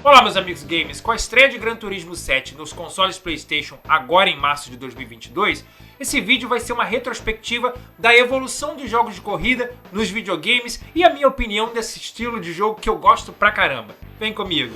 Olá meus amigos gamers, com a estreia de Gran Turismo 7 nos consoles PlayStation agora em março de 2022, esse vídeo vai ser uma retrospectiva da evolução dos jogos de corrida nos videogames e a minha opinião desse estilo de jogo que eu gosto pra caramba. Vem comigo!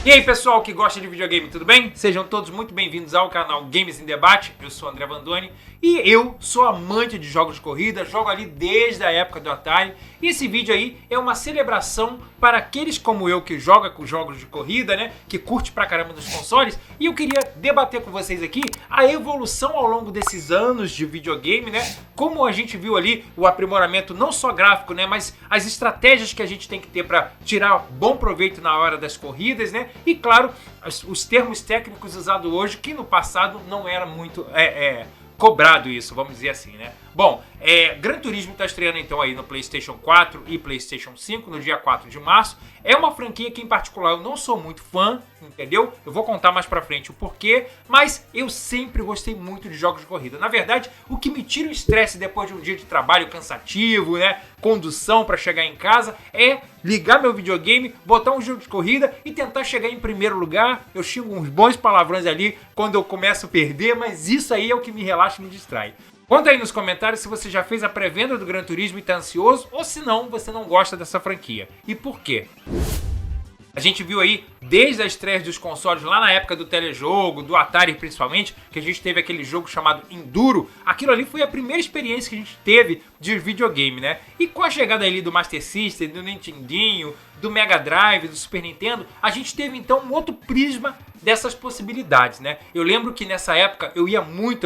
E aí pessoal que gosta de videogame, tudo bem? Sejam todos muito bem-vindos ao canal Games em Debate, eu sou o André Vandoni e eu sou amante de jogos de corrida, jogo ali desde a época do Atari e esse vídeo aí é uma celebração para aqueles como eu que joga com jogos de corrida, né, que curte pra caramba nos consoles, e eu queria debater com vocês aqui a evolução ao longo desses anos de videogame, né, como a gente viu ali o aprimoramento não só gráfico, né, mas as estratégias que a gente tem que ter para tirar bom proveito na hora das corridas, né, e claro, os termos técnicos usados hoje, que no passado não era muito cobrado isso, vamos dizer assim, né? Bom, Gran Turismo está estreando então aí no PlayStation 4 e PlayStation 5 no dia 4 de março. É uma franquia que em particular eu não sou muito fã, entendeu? Eu vou contar mais pra frente o porquê, mas eu sempre gostei muito de jogos de corrida. Na verdade, o que me tira o estresse depois de um dia de trabalho cansativo, né? Condução para chegar em casa, é ligar meu videogame, botar um jogo de corrida e tentar chegar em primeiro lugar. Eu xingo uns bons palavrões ali quando eu começo a perder, mas isso aí é o que me relaxa e me distrai. Conta aí nos comentários se você já fez a pré-venda do Gran Turismo e tá ansioso, ou se não, você não gosta dessa franquia. E por quê? A gente viu aí, desde a estreia dos consoles, lá na época do telejogo, do Atari principalmente, que a gente teve aquele jogo chamado Enduro. Aquilo ali foi a primeira experiência que a gente teve de videogame, né? E com a chegada ali do Master System, do Nintendinho, do Mega Drive, do Super Nintendo, a gente teve então um outro prisma dessas possibilidades, né? Eu lembro que nessa época eu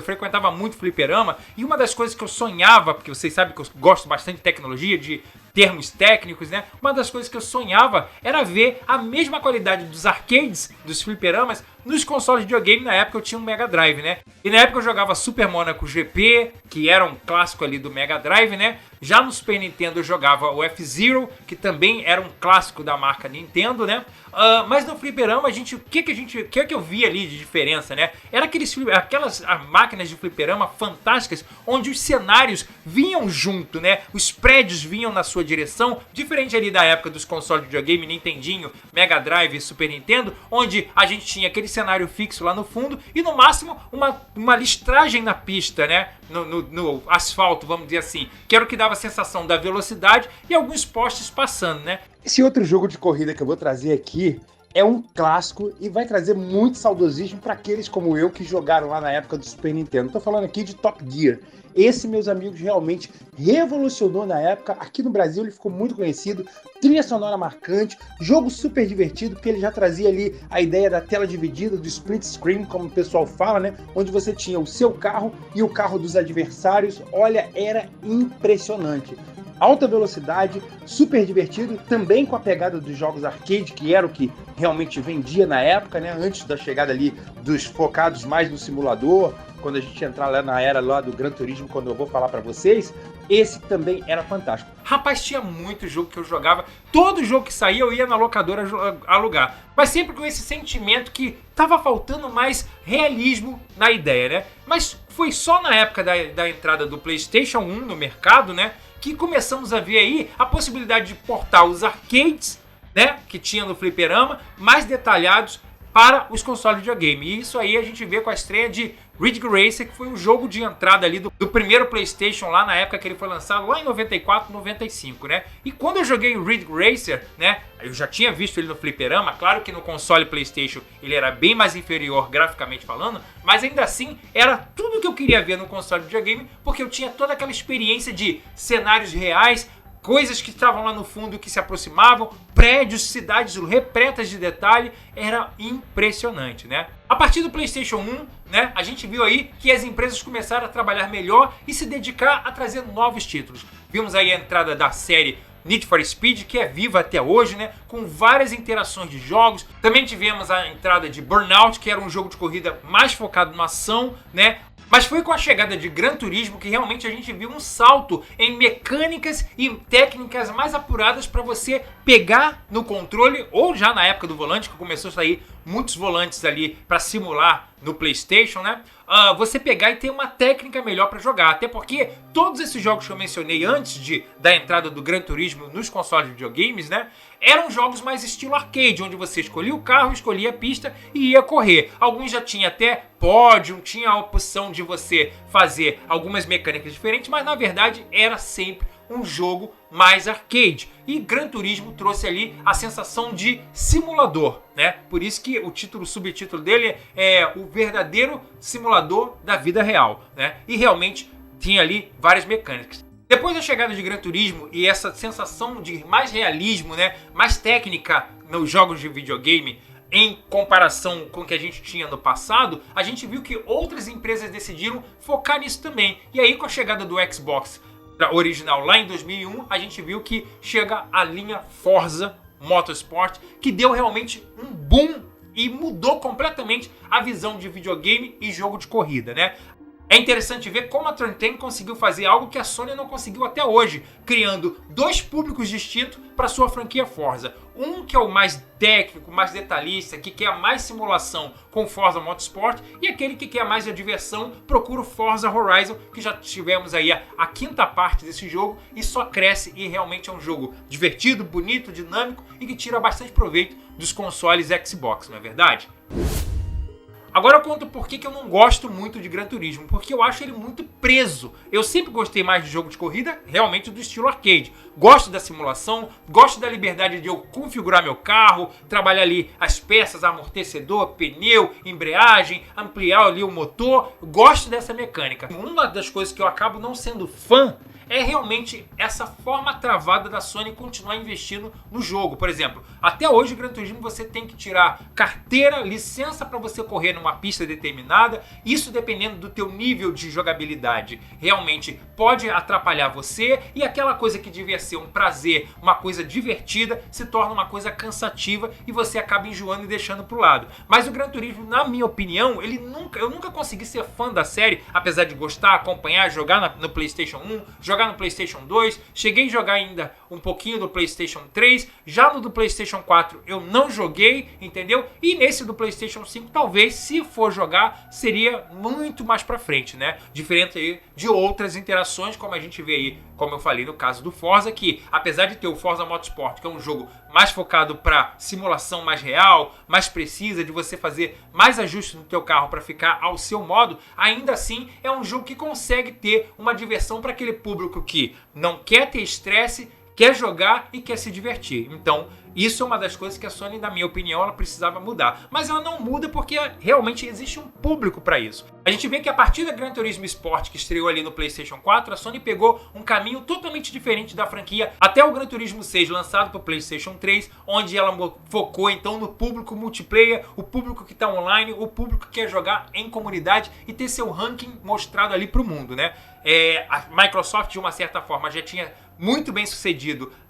frequentava muito fliperama, e uma das coisas que eu sonhava, porque vocês sabem que eu gosto bastante de tecnologia, de termos técnicos, né? Uma das coisas que eu sonhava era ver a mesma qualidade dos arcades, dos fliperamas, nos consoles de videogame. Na época eu tinha um Mega Drive, né? E na época eu jogava Super Monaco GP, que era um clássico ali do Mega Drive, né? Já no Super Nintendo eu jogava o F-Zero, que também era um clássico da marca Nintendo, né? Mas no fliperama o que eu vi ali de diferença, né? Era aquelas máquinas de fliperama fantásticas, onde os cenários vinham junto, né? Os prédios vinham na sua direção, diferente ali da época dos consoles de videogame, Nintendinho, Mega Drive e Super Nintendo, onde a gente tinha aquele cenário fixo lá no fundo e no máximo uma listragem na pista, né? No asfalto, vamos dizer assim, que era o que dava a sensação da velocidade e alguns postes passando, né? Esse outro jogo de corrida que eu vou trazer aqui é um clássico e vai trazer muito saudosismo para aqueles como eu que jogaram lá na época do Super Nintendo. Tô falando aqui de Top Gear. Esse, meus amigos, realmente revolucionou na época. Aqui no Brasil ele ficou muito conhecido, trilha sonora marcante, jogo super divertido, porque ele já trazia ali a ideia da tela dividida, do split screen, como o pessoal fala, né? Onde você tinha o seu carro e o carro dos adversários. Olha, era impressionante. Alta velocidade, super divertido, também com a pegada dos jogos arcade, que era o que realmente vendia na época, né? Antes da chegada ali dos focados mais no simulador, quando a gente entrar lá na era lá do Gran Turismo, quando eu vou falar pra vocês, esse também era fantástico. Rapaz, tinha muito jogo que eu jogava, todo jogo que saía eu ia na locadora alugar, mas sempre com esse sentimento que tava faltando mais realismo na ideia, né? Mas foi só na época da entrada do PlayStation 1 no mercado, né, que começamos a ver aí a possibilidade de portar os arcades, né, que tinha no fliperama, mais detalhados para os consoles de videogame. E isso aí a gente vê com a estreia de Ridge Racer, que foi um jogo de entrada ali do primeiro PlayStation lá na época que ele foi lançado, lá em 94, 95, né? E quando eu joguei o Ridge Racer, né, eu já tinha visto ele no fliperama, claro que no console PlayStation ele era bem mais inferior graficamente falando, mas ainda assim era tudo que eu queria ver no console de videogame, porque eu tinha toda aquela experiência de cenários reais, coisas que estavam lá no fundo que se aproximavam, prédios, cidades repletas de detalhe, era impressionante, né? A partir do PlayStation 1, né, a gente viu aí que as empresas começaram a trabalhar melhor e se dedicar a trazer novos títulos. Vimos aí a entrada da série Need for Speed, que é viva até hoje, né, com várias interações de jogos. Também tivemos a entrada de Burnout, que era um jogo de corrida mais focado na ação, né? Mas foi com a chegada de Gran Turismo que realmente a gente viu um salto em mecânicas e técnicas mais apuradas para você pegar no controle, ou já na época do volante, que começou a sair muitos volantes ali para simular no PlayStation, né? Você pegar e ter uma técnica melhor para jogar. Até porque todos esses jogos que eu mencionei antes da entrada do Gran Turismo nos consoles de videogames, né? Eram jogos mais estilo arcade, onde você escolhia o carro, escolhia a pista e ia correr. Alguns já tinha até pódio, tinha a opção de você fazer algumas mecânicas diferentes, mas na verdade era sempre um jogo mais arcade. E Gran Turismo trouxe ali a sensação de simulador, né? Por isso que o subtítulo dele é o verdadeiro simulador da vida real, né? E realmente tinha ali várias mecânicas. Depois da chegada de Gran Turismo e essa sensação de mais realismo, né, mais técnica nos jogos de videogame, em comparação com o que a gente tinha no passado, a gente viu que outras empresas decidiram focar nisso também. E aí, com a chegada do Xbox original lá em 2001, a gente viu que chega a linha Forza Motorsport, que deu realmente um boom e mudou completamente a visão de videogame e jogo de corrida, né? É interessante ver como a Turn 10 conseguiu fazer algo que a Sony não conseguiu até hoje, criando dois públicos distintos para sua franquia Forza. Um que é o mais técnico, mais detalhista, que quer mais simulação com Forza Motorsport, e aquele que quer mais a diversão, procura o Forza Horizon, que já tivemos aí a quinta parte desse jogo e só cresce, e realmente é um jogo divertido, bonito, dinâmico e que tira bastante proveito dos consoles Xbox, não é verdade? Agora eu conto por que eu não gosto muito de Gran Turismo, porque eu acho ele muito preso. Eu sempre gostei mais de jogo de corrida, realmente do estilo arcade. Gosto da simulação, gosto da liberdade de eu configurar meu carro, trabalhar ali as peças, amortecedor, pneu, embreagem, ampliar ali o motor. Gosto dessa mecânica. Uma das coisas que eu acabo não sendo fã é realmente essa forma travada da Sony continuar investindo no jogo. Por exemplo, até hoje o Gran Turismo você tem que tirar carteira, licença para você correr numa pista determinada. Isso dependendo do teu nível de jogabilidade. Realmente pode atrapalhar você, e aquela coisa que devia ser um prazer, uma coisa divertida, se torna uma coisa cansativa e você acaba enjoando e deixando pro lado. Mas o Gran Turismo, na minha opinião, eu nunca consegui ser fã da série, apesar de gostar, acompanhar, jogar no PlayStation 1, jogar no PlayStation 2, cheguei a jogar ainda um pouquinho do PlayStation 3, já no do PlayStation 4 eu não joguei, entendeu? E nesse do PlayStation 5 talvez, se for jogar, seria muito mais pra frente, né? Diferente aí de outras interações, como a gente vê aí, como eu falei no caso do Forza, que apesar de ter o Forza Motorsport, que é um jogo mais focado para simulação mais real, mais precisa, de você fazer mais ajustes no teu carro para ficar ao seu modo, ainda assim é um jogo que consegue ter uma diversão para aquele público que não quer ter estresse, quer jogar e quer se divertir. Então, isso é uma das coisas que a Sony, na minha opinião, ela precisava mudar. Mas ela não muda porque realmente existe um público para isso. A gente vê que a partir da Gran Turismo Sport, que estreou ali no PlayStation 4, a Sony pegou um caminho totalmente diferente da franquia até o Gran Turismo 6, lançado para o PlayStation 3, onde ela focou então no público multiplayer, o público que está online, o público que quer jogar em comunidade e ter seu ranking mostrado ali para o mundo, né? A Microsoft, de uma certa forma, já tinha muito bem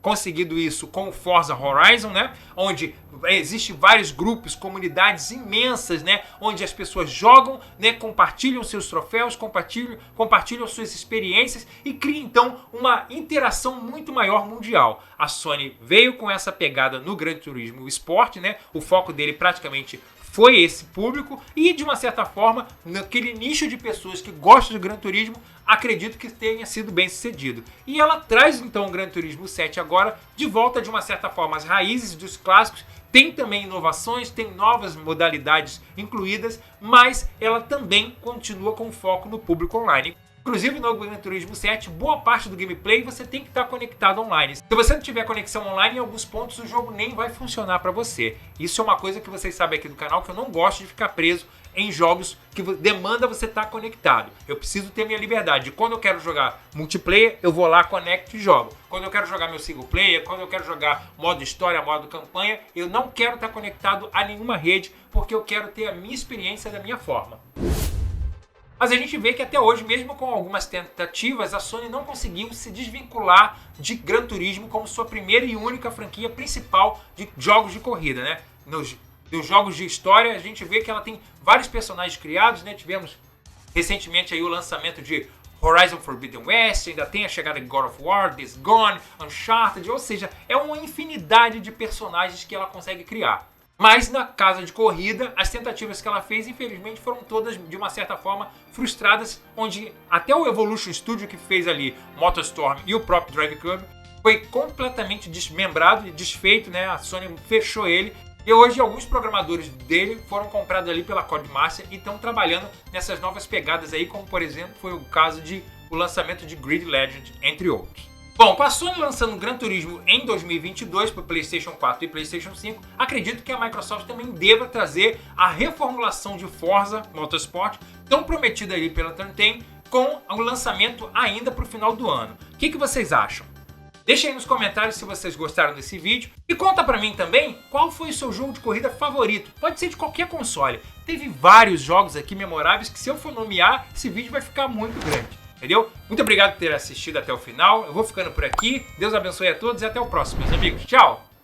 conseguido isso com o Forza Horizon, né? Onde existem vários grupos, comunidades imensas, né? Onde as pessoas jogam, né? Compartilham seus troféus, compartilham suas experiências e cria então uma interação muito maior mundial. A Sony veio com essa pegada no Gran Turismo Sport, né? O foco dele praticamente foi esse público e, de uma certa forma, naquele nicho de pessoas que gostam de Gran Turismo, acredito que tenha sido bem sucedido. E ela traz então o Gran Turismo 7 agora de volta, de uma certa forma, as raízes dos clássicos. Tem também inovações, tem novas modalidades incluídas, mas ela também continua com foco no público online. Inclusive no Gran Turismo 7, boa parte do gameplay você tem que estar conectado online. Se você não tiver conexão online, em alguns pontos o jogo nem vai funcionar para você. Isso é uma coisa que vocês sabem aqui do canal, que eu não gosto de ficar preso em jogos que demanda você estar conectado. Eu preciso ter minha liberdade. Quando eu quero jogar multiplayer, eu vou lá, conecto e jogo. Quando eu quero jogar meu single player, quando eu quero jogar modo história, modo campanha, eu não quero estar conectado a nenhuma rede, porque eu quero ter a minha experiência da minha forma. Mas a gente vê que até hoje, mesmo com algumas tentativas, a Sony não conseguiu se desvincular de Gran Turismo como sua primeira e única franquia principal de jogos de corrida, né? Nos jogos de história, a gente vê que ela tem vários personagens criados, né? Tivemos Recentemente aí o lançamento de Horizon Forbidden West, ainda tem a chegada de God of War, Days Gone, Uncharted, ou seja, é uma infinidade de personagens que ela consegue criar. Mas na casa de corrida, as tentativas que ela fez, infelizmente, foram todas, de uma certa forma, frustradas, onde até o Evolution Studio que fez ali MotorStorm e o próprio Drive Club foi completamente desmembrado e desfeito, né? A Sony fechou ele. E hoje alguns programadores dele foram comprados ali pela Codemasters e estão trabalhando nessas novas pegadas aí, como por exemplo foi o caso de o lançamento de Grid Legend, entre outros. Bom, com a Sony lançando Gran Turismo em 2022 para o PlayStation 4 e PlayStation 5, acredito que a Microsoft também deva trazer a reformulação de Forza Motorsport, tão prometida ali pela Turntime, com o lançamento ainda para o final do ano. O que vocês acham? Deixa aí nos comentários se vocês gostaram desse vídeo e conta pra mim também qual foi o seu jogo de corrida favorito. Pode ser de qualquer console. Teve vários jogos aqui memoráveis que se eu for nomear, esse vídeo vai ficar muito grande. Entendeu? Muito obrigado por ter assistido até o final. Eu vou ficando por aqui. Deus abençoe a todos e até o próximo, meus amigos. Tchau!